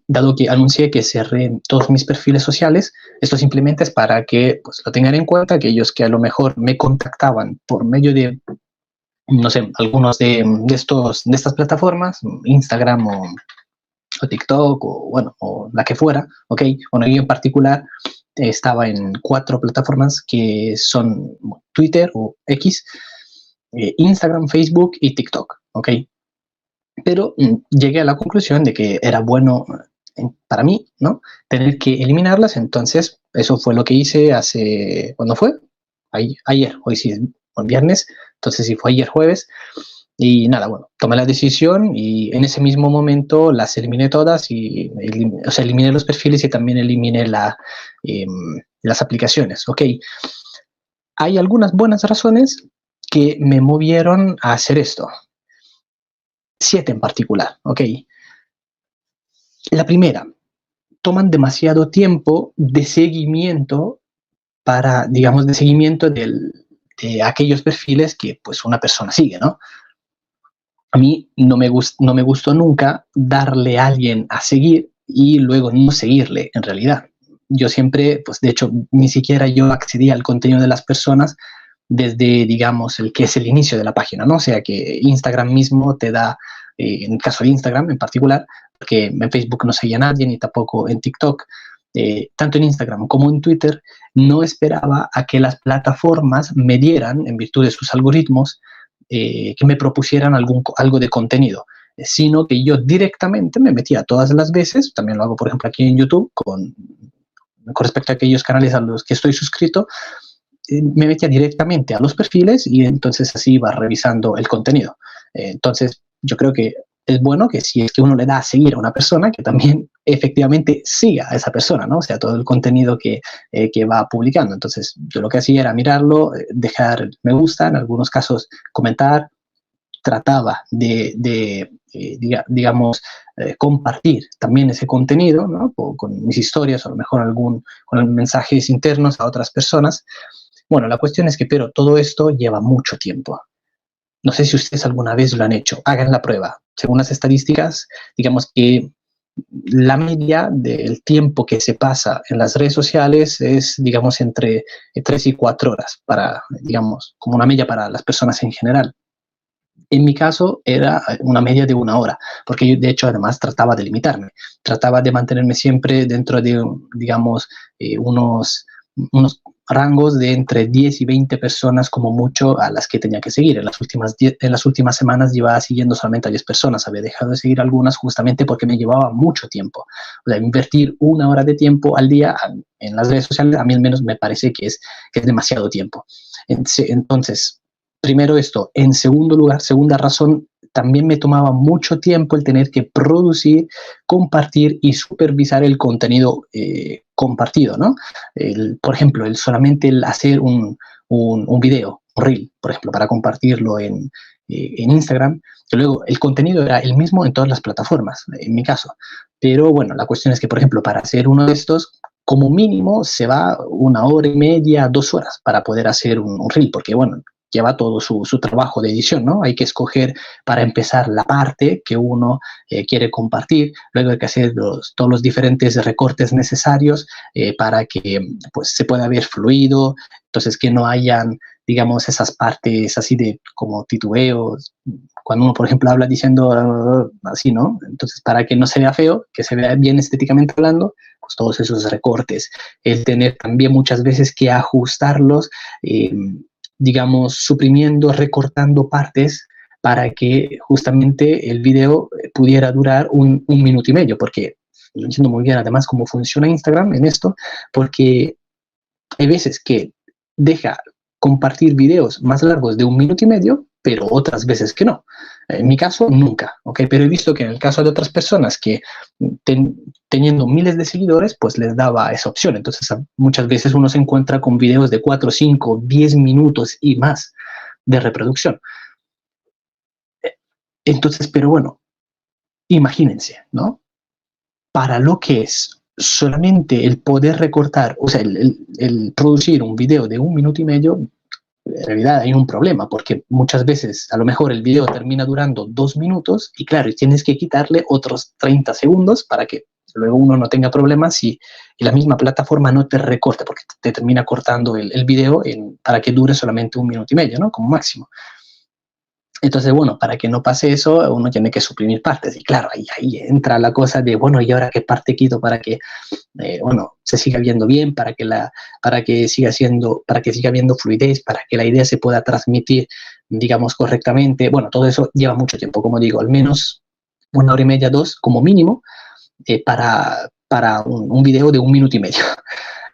dado que anuncié que cerré todos mis perfiles sociales, esto simplemente es para que pues, lo tengan en cuenta, aquellos que a lo mejor me contactaban por medio de, no sé, algunos de estas plataformas, Instagram o TikTok o, bueno, o la que fuera, ¿ok? Bueno, yo en particular estaba en 4 plataformas que son Twitter o X, Instagram, Facebook y TikTok, ¿ok? Pero llegué a la conclusión de que era bueno para mí, ¿no? Tener que eliminarlas, entonces eso fue lo que hice hace, ¿cuándo fue? Ayer, hoy sí es viernes, entonces sí fue ayer jueves, y nada, bueno, tomé la decisión y en ese mismo momento las eliminé todas y o sea, eliminé los perfiles y también eliminé las aplicaciones, ¿ok? Hay algunas buenas razones que me movieron a hacer esto. 7 en particular, ¿ok? La primera, toman demasiado tiempo de seguimiento para, digamos, de seguimiento de aquellos perfiles que pues una persona sigue, ¿no? A mí no me gustó nunca darle a alguien a seguir y luego no seguirle en realidad. Yo siempre, pues de hecho, ni siquiera yo accedía al contenido de las personas desde, digamos, el que es el inicio de la página, ¿no? O sea, que Instagram mismo te da, en el caso de Instagram en particular, porque en Facebook no seguía a nadie, ni tampoco en TikTok, tanto en Instagram como en Twitter, no esperaba a que las plataformas me dieran, en virtud de sus algoritmos, que me propusieran algo de contenido, sino que yo directamente me metía todas las veces, también lo hago por ejemplo aquí en YouTube, con respecto a aquellos canales a los que estoy suscrito, me metía directamente a los perfiles y entonces así iba revisando el contenido. Entonces, yo creo que es bueno que si es que uno le da a seguir a una persona, que también efectivamente siga a esa persona, ¿no? O sea, todo el contenido que va publicando. Entonces, yo lo que hacía era mirarlo, dejar me gusta, en algunos casos comentar, trataba digamos, compartir también ese contenido, ¿no? Con mis historias, o a lo mejor con mensajes internos a otras personas. Bueno, la cuestión es que, pero todo esto lleva mucho tiempo. No sé si ustedes alguna vez lo han hecho. Hagan la prueba. Según las estadísticas, digamos que la media del tiempo que se pasa en las redes sociales es, digamos, entre 3 y 4 horas, para, digamos, como una media para las personas en general. En mi caso era una media de 1 hora, porque yo de hecho además trataba de limitarme, trataba de mantenerme siempre dentro de, digamos, unos rangos de entre 10 y 20 personas como mucho a las que tenía que seguir. En las últimas semanas llevaba siguiendo solamente a 10 personas, había dejado de seguir algunas justamente porque me llevaba mucho tiempo. O sea, invertir 1 hora de tiempo al día en las redes sociales, a mí al menos me parece que es demasiado tiempo. Entonces, primero esto. En segundo lugar, segunda razón, también me tomaba mucho tiempo el tener que producir, compartir y supervisar el contenido compartido, ¿no? Por ejemplo, solamente el hacer un video, un reel, por ejemplo, para compartirlo en Instagram, que luego el contenido era el mismo en todas las plataformas, en mi caso. Pero bueno, la cuestión es que, por ejemplo, para hacer uno de estos, como mínimo se va 1 hora y media, 2 horas para poder hacer un reel, porque bueno, lleva todo su trabajo de edición, ¿no? Hay que escoger para empezar la parte que uno quiere compartir, luego hay que hacer todos los diferentes recortes necesarios para que pues, se pueda ver fluido, entonces que no hayan, digamos, esas partes así de como titubeos, cuando uno, por ejemplo, habla diciendo así, ¿no? Entonces, para que no se vea feo, que se vea bien estéticamente hablando, pues todos esos recortes, el tener también muchas veces que ajustarlos, digamos, suprimiendo, recortando partes para que justamente el video pudiera durar un minuto y medio, porque yo entiendo muy bien además cómo funciona Instagram en esto, porque hay veces que deja compartir videos más largos de 1 minuto y medio, pero otras veces que no. En mi caso, nunca, ¿ok? Pero he visto que en el caso de otras personas que teniendo miles de seguidores, pues les daba esa opción. Entonces, muchas veces uno se encuentra con videos de 4, 5, 10 minutos y más de reproducción. Entonces, pero bueno, imagínense, ¿no? Para lo que es solamente el poder recortar, o sea, el producir un video de 1 minuto y medio, en realidad hay un problema, porque muchas veces a lo mejor el video termina durando 2 minutos y claro, tienes que quitarle otros 30 segundos para que luego uno no tenga problemas y la misma plataforma no te recorte, porque te termina cortando el video para que dure solamente 1 minuto y medio, ¿no? Como máximo. Entonces, bueno, para que no pase eso, uno tiene que suprimir partes. Y claro, ahí entra la cosa de, bueno, ¿y ahora qué parte quito para que, bueno, se siga viendo bien, para que siga habiendo fluidez, para que la idea se pueda transmitir, digamos, correctamente? Bueno, todo eso lleva mucho tiempo, como digo, al menos 1 hora y media, 2, como mínimo, para un video de 1 minuto y medio.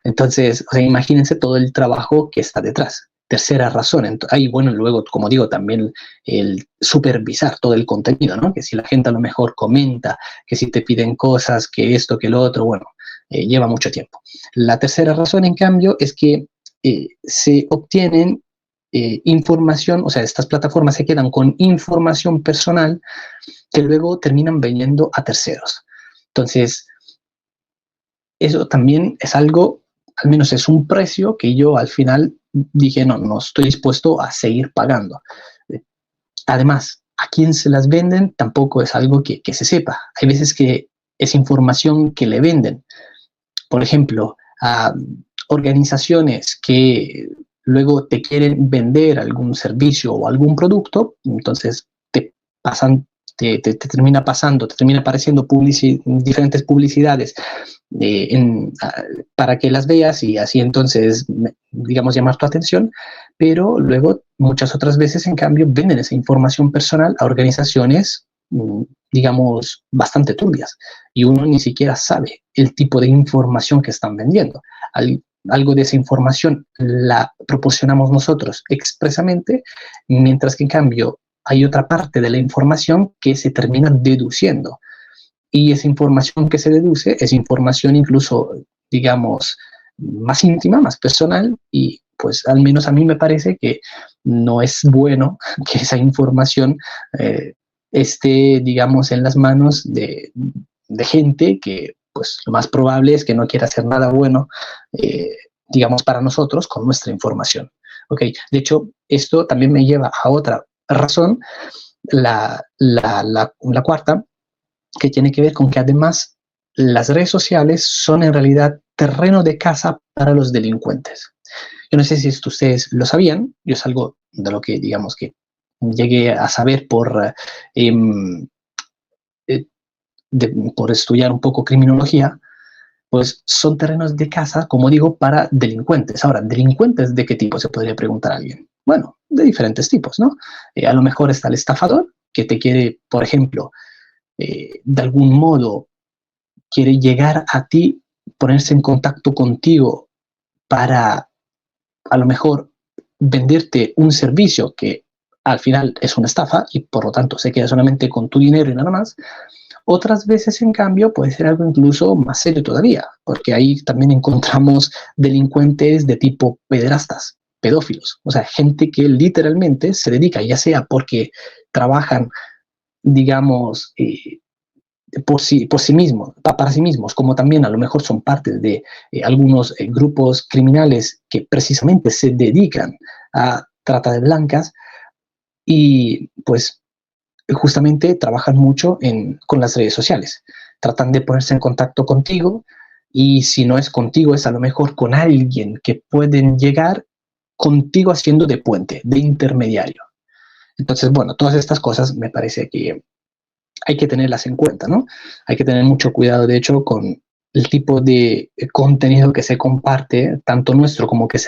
Entonces, o sea, imagínense todo el trabajo que está detrás. Tercera razón, ahí bueno, luego, como digo, también el supervisar todo el contenido, ¿no? Que si la gente a lo mejor comenta, que si te piden cosas, que esto, que lo otro, bueno, lleva mucho tiempo. La tercera razón, en cambio, es que se obtienen información, o sea, estas plataformas se quedan con información personal que luego terminan vendiendo a terceros. Entonces, eso también es algo, al menos es un precio que yo al final dije, no estoy dispuesto a seguir pagando. Además, a quién se las venden tampoco es algo que se sepa. Hay veces que es información que le venden. Por ejemplo, a organizaciones que luego te quieren vender algún servicio o algún producto, entonces te termina apareciendo diferentes publicidades para que las veas y así entonces, digamos, llamar tu atención, pero luego muchas otras veces, en cambio, venden esa información personal a organizaciones, digamos, bastante turbias, y uno ni siquiera sabe el tipo de información que están vendiendo. Algo de esa información la proporcionamos nosotros expresamente, mientras que en cambio hay otra parte de la información que se termina deduciendo. Y esa información que se deduce es información incluso, digamos, más íntima, más personal, y pues al menos a mí me parece que no es bueno que esa información esté, digamos, en las manos de gente que pues lo más probable es que no quiera hacer nada bueno, digamos, para nosotros con nuestra información. Okay. De hecho, esto también me lleva a otra razón, la cuarta, que tiene que ver con que además las redes sociales son en realidad terreno de caza para los delincuentes. Yo no sé si esto ustedes lo sabían, yo es algo de lo que, digamos, que llegué a saber por estudiar un poco criminología. Pues son terrenos de caza, como digo, para delincuentes. Ahora, ¿delincuentes de qué tipo? Se podría preguntar a alguien. Bueno, de diferentes tipos, ¿no? A lo mejor está el estafador, que te quiere, por ejemplo, de algún modo, quiere llegar a ti, ponerse en contacto contigo para, a lo mejor, venderte un servicio que al final es una estafa y por lo tanto se queda solamente con tu dinero y nada más. Otras veces, en cambio, puede ser algo incluso más serio todavía, porque ahí también encontramos delincuentes de tipo pederastas, pedófilos, o sea, gente que literalmente se dedica, ya sea porque trabajan, digamos, por sí mismos, para sí mismos, como también a lo mejor son parte de algunos grupos criminales que precisamente se dedican a trata de blancas y pues justamente trabajan mucho con las redes sociales. Tratan de ponerse en contacto contigo y si no es contigo, es a lo mejor con alguien que pueden llegar contigo haciendo de puente, de intermediario. Entonces, bueno, todas estas cosas me parece que hay que tenerlas en cuenta, ¿no? Hay que tener mucho cuidado, de hecho, con el tipo de contenido que se comparte, tanto nuestro como que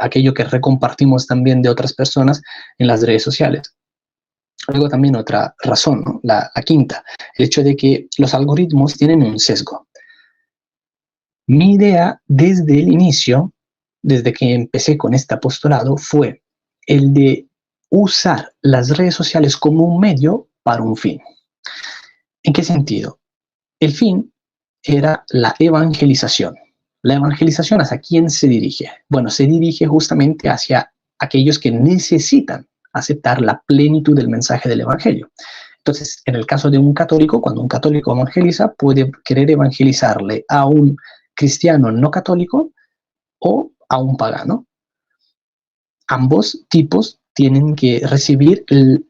aquello que recompartimos también de otras personas en las redes sociales. Luego también otra razón, ¿no? La quinta, el hecho de que los algoritmos tienen un sesgo. Mi idea desde el inicio, desde que empecé con este apostolado, fue el de usar las redes sociales como un medio para un fin. ¿En qué sentido? El fin era la evangelización. ¿La evangelización hacia quién se dirige? Bueno, se dirige justamente hacia aquellos que necesitan aceptar la plenitud del mensaje del evangelio. Entonces, en el caso de un católico, cuando un católico evangeliza, puede querer evangelizarle a un cristiano no católico o a un pagano. Ambos tipos tienen que recibir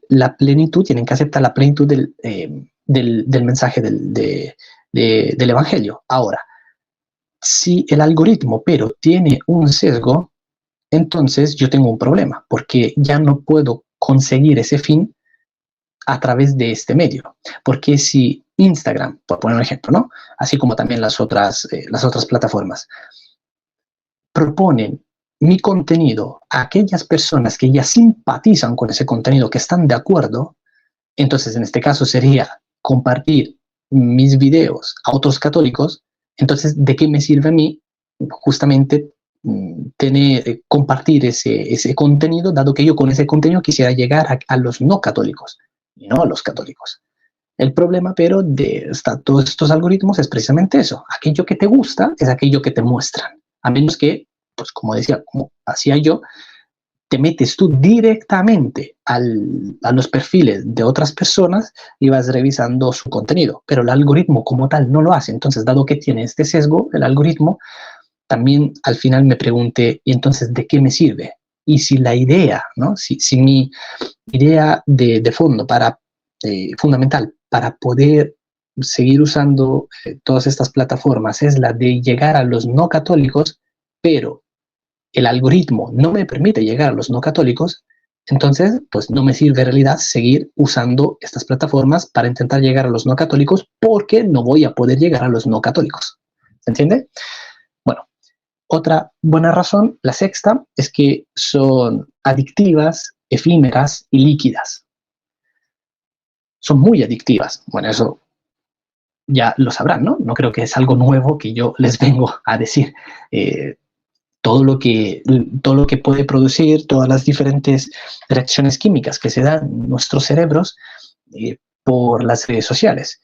la plenitud, tienen que aceptar la plenitud del mensaje del Evangelio. Ahora, si el algoritmo, pero tiene un sesgo, entonces yo tengo un problema, porque ya no puedo conseguir ese fin a través de este medio. Porque si Instagram, por poner un ejemplo, ¿no? Así como también las otras plataformas, proponen mi contenido a aquellas personas que ya simpatizan con ese contenido, que están de acuerdo, entonces en este caso sería compartir mis videos a otros católicos. Entonces, ¿de qué me sirve a mí justamente compartir ese contenido, dado que yo con ese contenido quisiera llegar a los no católicos y no a los católicos? El problema, pero, de todos estos algoritmos es precisamente eso. Aquello que te gusta es aquello que te muestran. A menos que, pues como decía, como hacía yo, te metes tú directamente a los perfiles de otras personas y vas revisando su contenido. Pero el algoritmo como tal no lo hace. Entonces, dado que tiene este sesgo, el algoritmo, también al final me pregunté, ¿y entonces de qué me sirve? Y si la idea, ¿no? Si mi idea de fondo fundamental para poder seguir usando todas estas plataformas es la de llegar a los no católicos, pero el algoritmo no me permite llegar a los no católicos, entonces pues no me sirve en realidad seguir usando estas plataformas para intentar llegar a los no católicos, porque no voy a poder llegar a los no católicos. ¿Se entiende? Bueno, otra buena razón, la sexta, es que son adictivas, efímeras y líquidas. Son muy adictivas. Bueno, eso ya lo sabrán, ¿no? No creo que es algo nuevo que yo les vengo a decir. Todo lo que puede producir, todas las diferentes reacciones químicas que se dan en nuestros cerebros por las redes sociales.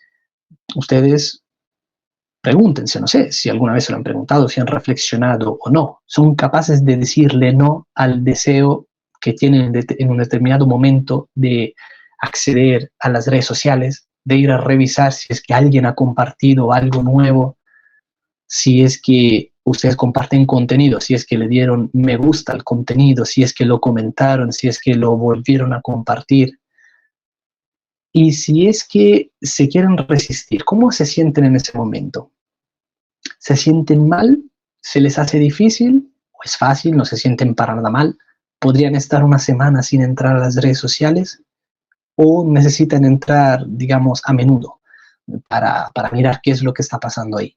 Ustedes pregúntense, no sé si alguna vez se lo han preguntado, si han reflexionado o no. ¿Son capaces de decirle no al deseo que tienen en un determinado momento de acceder a las redes sociales, de ir a revisar si es que alguien ha compartido algo nuevo, si es que ustedes comparten contenido, si es que le dieron me gusta al contenido, si es que lo comentaron, si es que lo volvieron a compartir? Y si es que se quieren resistir, ¿cómo se sienten en ese momento? ¿Se sienten mal? ¿Se les hace difícil? ¿O es fácil? ¿No se sienten para nada mal? ¿Podrían estar una semana sin entrar a las redes sociales? ¿O necesitan entrar, digamos, a menudo para mirar qué es lo que está pasando ahí?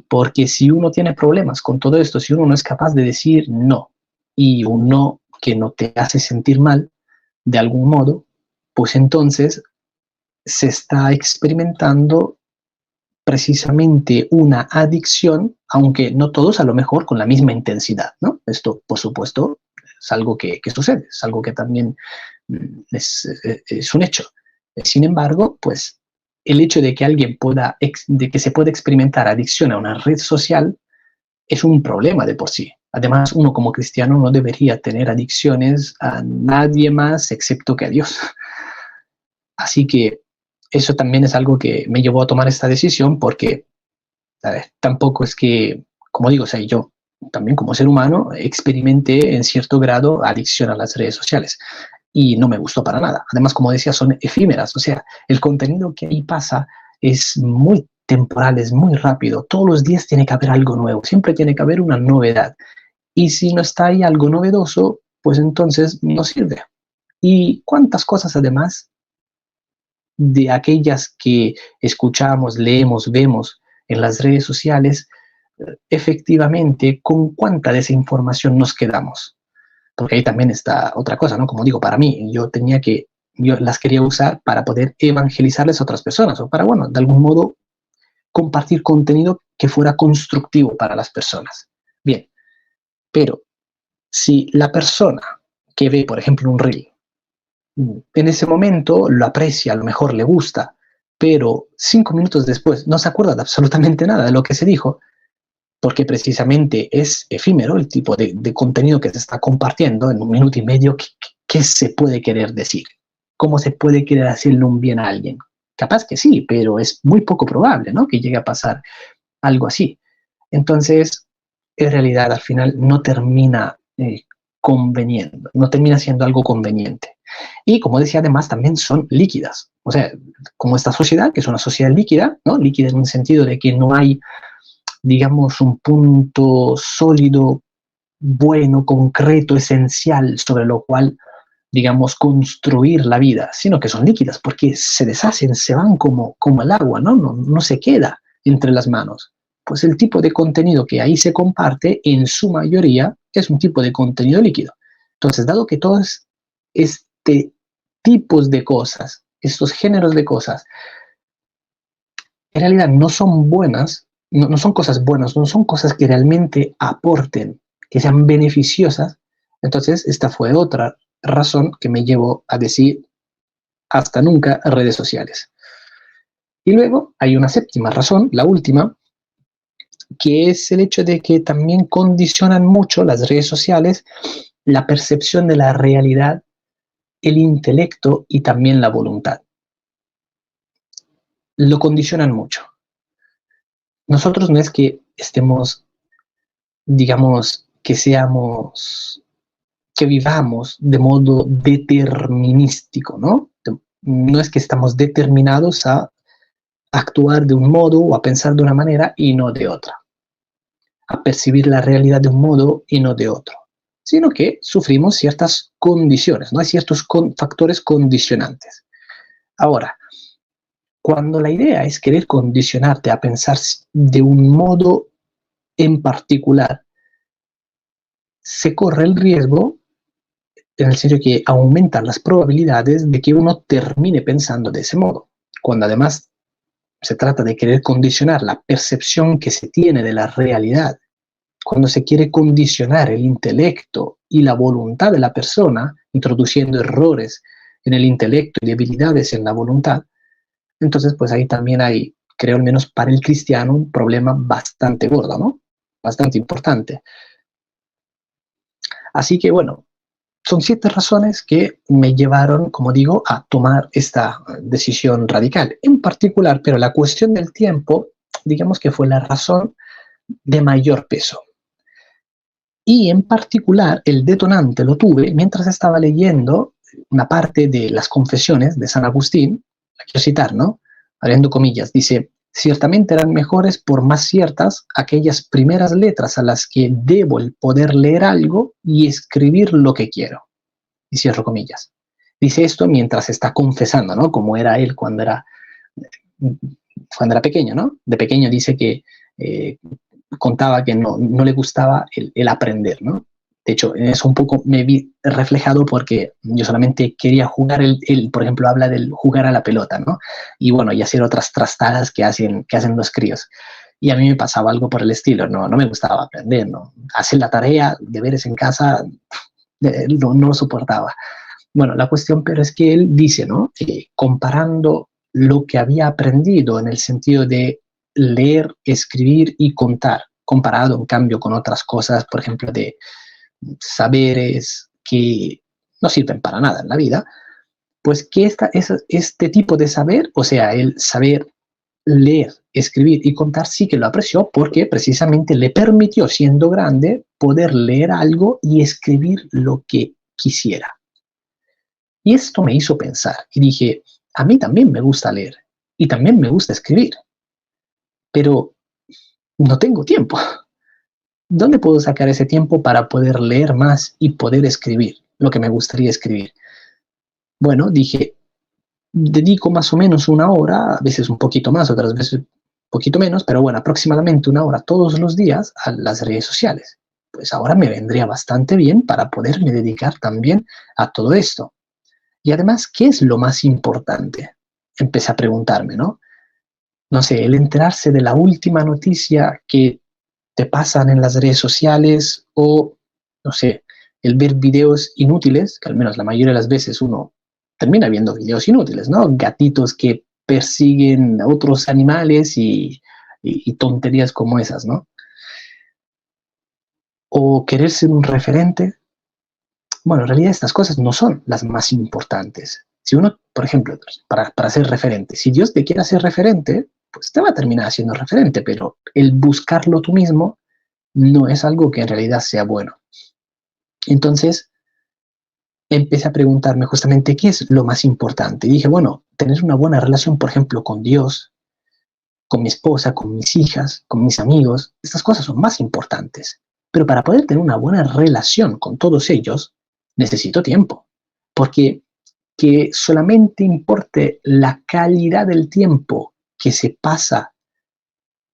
Porque si uno tiene problemas con todo esto, si uno no es capaz de decir no, y un no que no te hace sentir mal de algún modo, pues entonces se está experimentando precisamente una adicción, aunque no todos a lo mejor con la misma intensidad, ¿no? Esto, por supuesto, es algo que sucede, es algo que también es un hecho. Sin embargo, pues el hecho de que alguien de que se pueda experimentar adicción a una red social es un problema de por sí. Además, uno como cristiano no debería tener adicciones a nadie más excepto que a Dios. Así que eso también es algo que me llevó a tomar esta decisión, porque tampoco es que, como digo, o sea, yo también como ser humano experimenté en cierto grado adicción a las redes sociales y no me gustó para nada. Además, como decía, son efímeras, o sea, el contenido que ahí pasa es muy temporal, es muy rápido. Todos los días tiene que haber algo nuevo, siempre tiene que haber una novedad. Y si no está ahí algo novedoso, pues entonces no sirve. ¿Y cuántas cosas además de aquellas que escuchamos, leemos, vemos en las redes sociales, efectivamente, con cuánta desinformación nos quedamos? Porque ahí también está otra cosa, ¿no? Como digo, para mí, yo las quería usar para poder evangelizarles a otras personas, o para, bueno, de algún modo compartir contenido que fuera constructivo para las personas. Bien, pero si la persona que ve, por ejemplo, un reel, en ese momento lo aprecia, a lo mejor le gusta, pero 5 minutos después no se acuerda de absolutamente nada de lo que se dijo, porque precisamente es efímero el tipo de contenido que se está compartiendo en 1 minuto y medio. ¿Qué se puede querer decir? ¿Cómo se puede querer hacerle un bien a alguien? Capaz que sí, pero es muy poco probable, ¿no?, que llegue a pasar algo así. Entonces, en realidad, al final no termina conveniendo, no termina siendo algo conveniente. Y como decía, además también son líquidas. O sea, como esta sociedad, que es una sociedad líquida, ¿no? Líquida en el sentido de que no hay, digamos, un punto sólido, bueno, concreto, esencial, sobre lo cual, digamos, construir la vida, sino que son líquidas porque se deshacen, se van como el agua, ¿no? No se queda entre las manos. Pues el tipo de contenido que ahí se comparte, en su mayoría, es un tipo de contenido líquido. Entonces, dado que todos este tipos de cosas, estos géneros de cosas, en realidad no son buenas, no son cosas buenas, no son cosas que realmente aporten, que sean beneficiosas, entonces esta fue otra razón que me llevó a decir hasta nunca redes sociales. Y luego hay una séptima razón, la última, que es el hecho de que también condicionan mucho las redes sociales la percepción de la realidad, el intelecto y también la voluntad. Lo condicionan mucho. Nosotros no es que estemos, digamos, que vivamos de modo determinístico, ¿no? No es que estamos determinados a actuar de un modo o a pensar de una manera y no de otra, a percibir la realidad de un modo y no de otro, sino que sufrimos ciertas condiciones, ¿no? Hay ciertos factores condicionantes. Ahora, cuando la idea es querer condicionarte a pensar de un modo en particular, se corre el riesgo en el sentido que aumentan las probabilidades de que uno termine pensando de ese modo, cuando además se trata de querer condicionar la percepción que se tiene de la realidad, cuando se quiere condicionar el intelecto y la voluntad de la persona, introduciendo errores en el intelecto y debilidades en la voluntad, entonces pues ahí también hay, creo al menos para el cristiano, un problema bastante gordo, ¿no? Bastante importante. Así que bueno, son 7 razones que me llevaron, como digo, a tomar esta decisión radical. En particular, pero la cuestión del tiempo, digamos que fue la razón de mayor peso. Y en particular, el detonante lo tuve mientras estaba leyendo una parte de las confesiones de San Agustín, la quiero citar, ¿no? Abriendo comillas, dice: ciertamente eran mejores por más ciertas aquellas primeras letras a las que debo el poder leer algo y escribir lo que quiero. Y cierro comillas. Dice esto mientras está confesando, ¿no? Como era él cuando era pequeño, ¿no? De pequeño dice que contaba que no le gustaba el aprender, ¿no? De hecho, en eso un poco me vi reflejado porque yo solamente quería jugar, por ejemplo, habla del jugar a la pelota, ¿no? Y bueno, y hacer otras trastadas que hacen los críos. Y a mí me pasaba algo por el estilo, no me gustaba aprender, ¿no? Hacer la tarea, deberes en casa, no lo soportaba. Bueno, la cuestión, pero es que él dice, ¿no? Comparando lo que había aprendido en el sentido de leer, escribir y contar, comparado en cambio con otras cosas, por ejemplo, de saberes que no sirven para nada en la vida, pues que este tipo de saber, o sea, el saber leer, escribir y contar, sí que lo apreció porque precisamente le permitió, siendo grande, poder leer algo y escribir lo que quisiera. Y esto me hizo pensar y dije, a mí también me gusta leer y también me gusta escribir, pero no tengo tiempo. ¿Dónde puedo sacar ese tiempo para poder leer más y poder escribir lo que me gustaría escribir? Bueno, dije, dedico más o menos una hora, a veces un poquito más, otras veces un poquito menos, pero bueno, aproximadamente una hora todos los días a las redes sociales. Pues ahora me vendría bastante bien para poderme dedicar también a todo esto. Y además, ¿qué es lo más importante? Empecé a preguntarme, ¿no? No sé, el enterarse de la última noticia que te pasan en las redes sociales o, no sé, el ver videos inútiles, que al menos la mayoría de las veces uno termina viendo videos inútiles, ¿no? Gatitos que persiguen a otros animales y tonterías como esas, ¿no? O querer ser un referente. Bueno, en realidad estas cosas no son las más importantes. Si uno, por ejemplo, para ser referente, si Dios te quiere hacer referente, pues te va a terminar siendo referente, pero el buscarlo tú mismo no es algo que en realidad sea bueno. Entonces, empecé a preguntarme justamente qué es lo más importante. Y dije, bueno, tener una buena relación, por ejemplo, con Dios, con mi esposa, con mis hijas, con mis amigos, estas cosas son más importantes. Pero para poder tener una buena relación con todos ellos, necesito tiempo. Porque que solamente importe la calidad del tiempo que se pasa,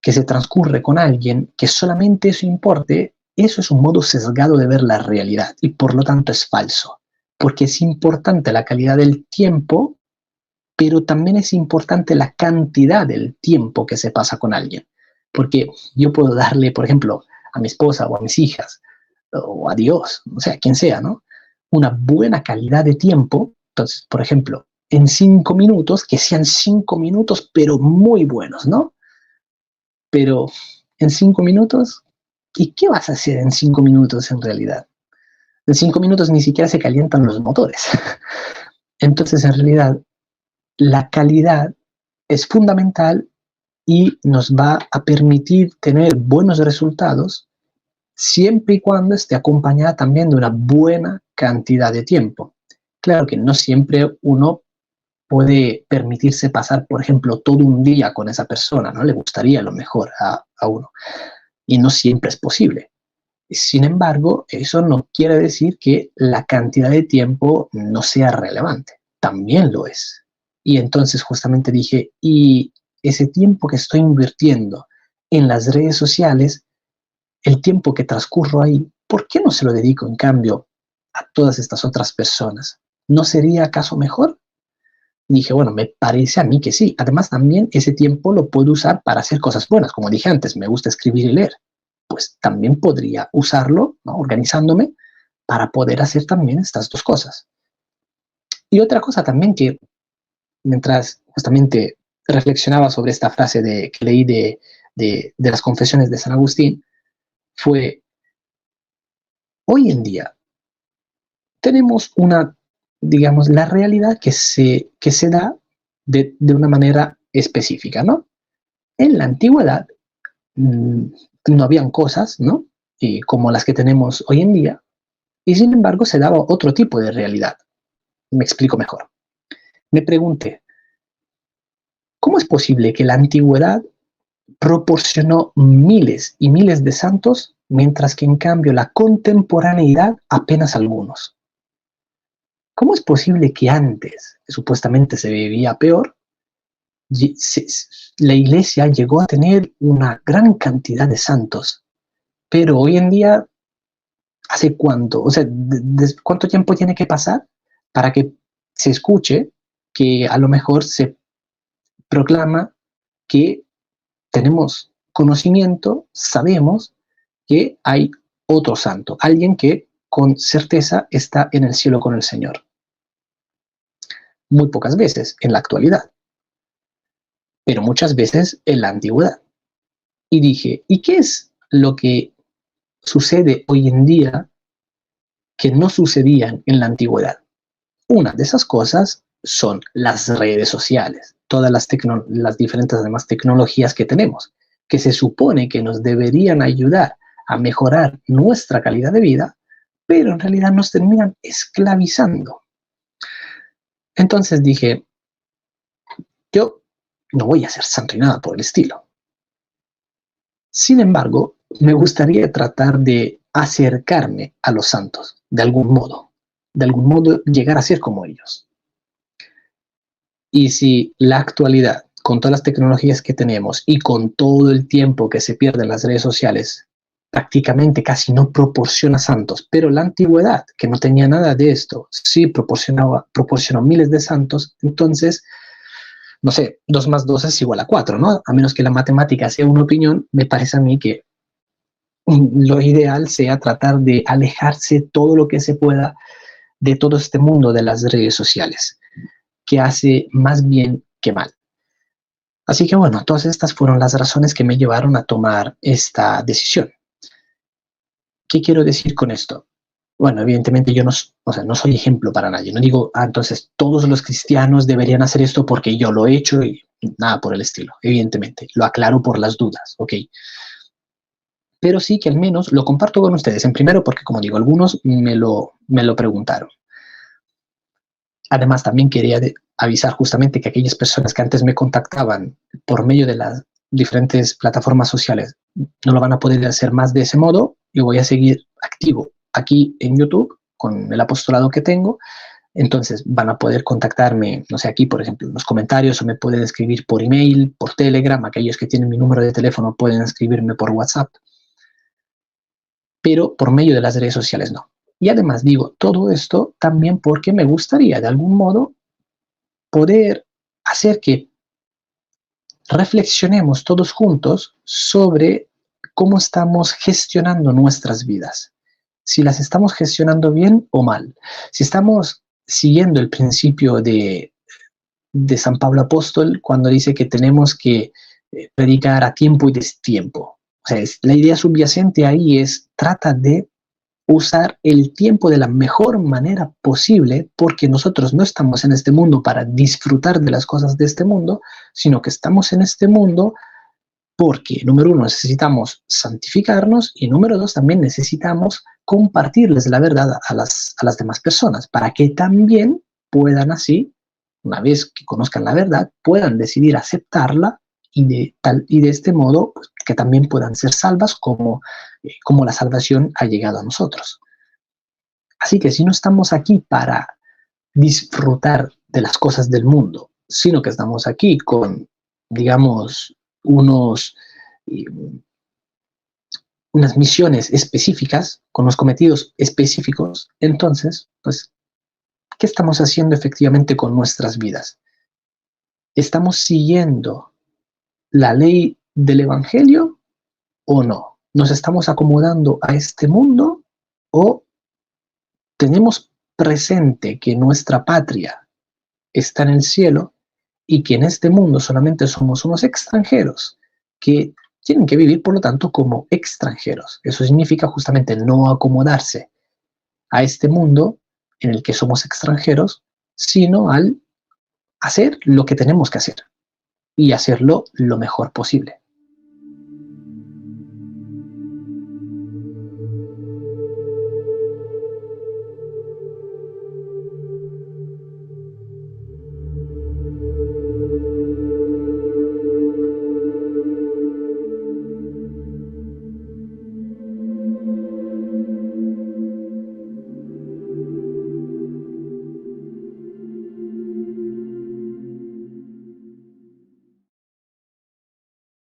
que se transcurre con alguien, que solamente eso importe, eso es un modo sesgado de ver la realidad y por lo tanto es falso. Porque es importante la calidad del tiempo, pero también es importante la cantidad del tiempo que se pasa con alguien. Porque yo puedo darle, por ejemplo, a mi esposa o a mis hijas, o a Dios, o sea, quien sea, ¿no? Una buena calidad de tiempo. Entonces, por ejemplo, en 5 minutos, que sean 5 minutos, pero muy buenos, ¿no? Pero en 5 minutos, ¿y qué vas a hacer en 5 minutos en realidad? En 5 minutos ni siquiera se calientan los motores. Entonces, en realidad, la calidad es fundamental y nos va a permitir tener buenos resultados siempre y cuando esté acompañada también de una buena cantidad de tiempo. Claro que no siempre uno puede permitirse pasar, por ejemplo, todo un día con esa persona, ¿no? Le gustaría lo mejor a uno y no siempre es posible. Sin embargo, eso no quiere decir que la cantidad de tiempo no sea relevante. También lo es. Y entonces justamente dije, y ese tiempo que estoy invirtiendo en las redes sociales, el tiempo que transcurro ahí, ¿por qué no se lo dedico en cambio a todas estas otras personas? ¿No sería acaso mejor? Y dije, bueno, me parece a mí que sí. Además, también ese tiempo lo puedo usar para hacer cosas buenas. Como dije antes, me gusta escribir y leer. Pues también podría usarlo, ¿no? Organizándome para poder hacer también estas dos cosas. Y otra cosa también que mientras justamente reflexionaba sobre esta frase que leí de las confesiones de San Agustín, fue, hoy en día tenemos una, digamos, la realidad que se da de una manera específica, ¿no? En la antigüedad mmm, no habían cosas, ¿no? Y como las que tenemos hoy en día, y sin embargo se daba otro tipo de realidad. Me explico mejor. Me pregunté, ¿cómo es posible que la antigüedad proporcionó miles y miles de santos, mientras que en cambio la contemporaneidad apenas algunos? ¿Cómo es posible que antes, que supuestamente se vivía peor, la iglesia llegó a tener una gran cantidad de santos, pero hoy en día, ¿hace cuánto? O sea, ¿cuánto tiempo tiene que pasar para que se escuche que a lo mejor se proclama que tenemos conocimiento, sabemos que hay otro santo, alguien que con certeza está en el cielo con el Señor? Muy pocas veces en la actualidad, pero muchas veces en la antigüedad. Y dije, ¿y qué es lo que sucede hoy en día que no sucedían en la antigüedad? Una de esas cosas son las redes sociales, todas las diferentes además tecnologías que tenemos, que se supone que nos deberían ayudar a mejorar nuestra calidad de vida, pero en realidad nos terminan esclavizando. Entonces dije, yo no voy a ser santo y nada por el estilo. Sin embargo, me gustaría tratar de acercarme a los santos, de algún modo llegar a ser como ellos. Y si la actualidad, con todas las tecnologías que tenemos y con todo el tiempo que se pierde en las redes sociales, prácticamente casi no proporciona santos, pero la antigüedad, que no tenía nada de esto, sí proporcionó miles de santos, entonces, no sé, 2 más 2 es igual a 4, ¿no? A menos que la matemática sea una opinión, me parece a mí que lo ideal sea tratar de alejarse todo lo que se pueda de todo este mundo de las redes sociales, que hace más bien que mal. Así que bueno, todas estas fueron las razones que me llevaron a tomar esta decisión. ¿Qué quiero decir con esto? Bueno, evidentemente yo no, o sea, no soy ejemplo para nadie. No digo, entonces todos los cristianos deberían hacer esto porque yo lo he hecho y nada por el estilo. Evidentemente, lo aclaro por las dudas, ¿ok? Pero sí que al menos lo comparto con ustedes. En primero porque, como digo, algunos me lo preguntaron. Además, también quería avisar justamente que aquellas personas que antes me contactaban por medio de las diferentes plataformas sociales no lo van a poder hacer más de ese modo. Yo voy a seguir activo aquí en YouTube con el apostolado que tengo. Entonces van a poder contactarme, no sé, aquí, por ejemplo, en los comentarios, o me pueden escribir por email, por Telegram. Aquellos que tienen mi número de teléfono pueden escribirme por WhatsApp, pero por medio de las redes sociales no. Y además digo todo esto también porque me gustaría de algún modo poder hacer que reflexionemos todos juntos sobre cómo estamos gestionando nuestras vidas. Si las estamos gestionando bien o mal. Si estamos siguiendo el principio de San Pablo Apóstol cuando dice que tenemos que predicar a tiempo y destiempo. O sea, la idea subyacente ahí es, trata de usar el tiempo de la mejor manera posible, porque nosotros no estamos en este mundo para disfrutar de las cosas de este mundo, sino que estamos en este mundo porque, número uno, necesitamos santificarnos, y número dos, también necesitamos compartirles la verdad a las demás personas, para que también puedan así, una vez que conozcan la verdad, puedan decidir aceptarla, y de este modo pues, que también puedan ser salvas como la salvación ha llegado a nosotros. Así que si no estamos aquí para disfrutar de las cosas del mundo, sino que estamos aquí con, digamos, unas misiones específicas, con los cometidos específicos, entonces, pues, ¿qué estamos haciendo efectivamente con nuestras vidas? ¿Estamos siguiendo la ley del Evangelio o no? ¿Nos estamos acomodando a este mundo o tenemos presente que nuestra patria está en el cielo y que en este mundo solamente somos unos extranjeros que tienen que vivir, por lo tanto, como extranjeros? Eso significa justamente no acomodarse a este mundo en el que somos extranjeros, sino al hacer lo que tenemos que hacer y hacerlo lo mejor posible.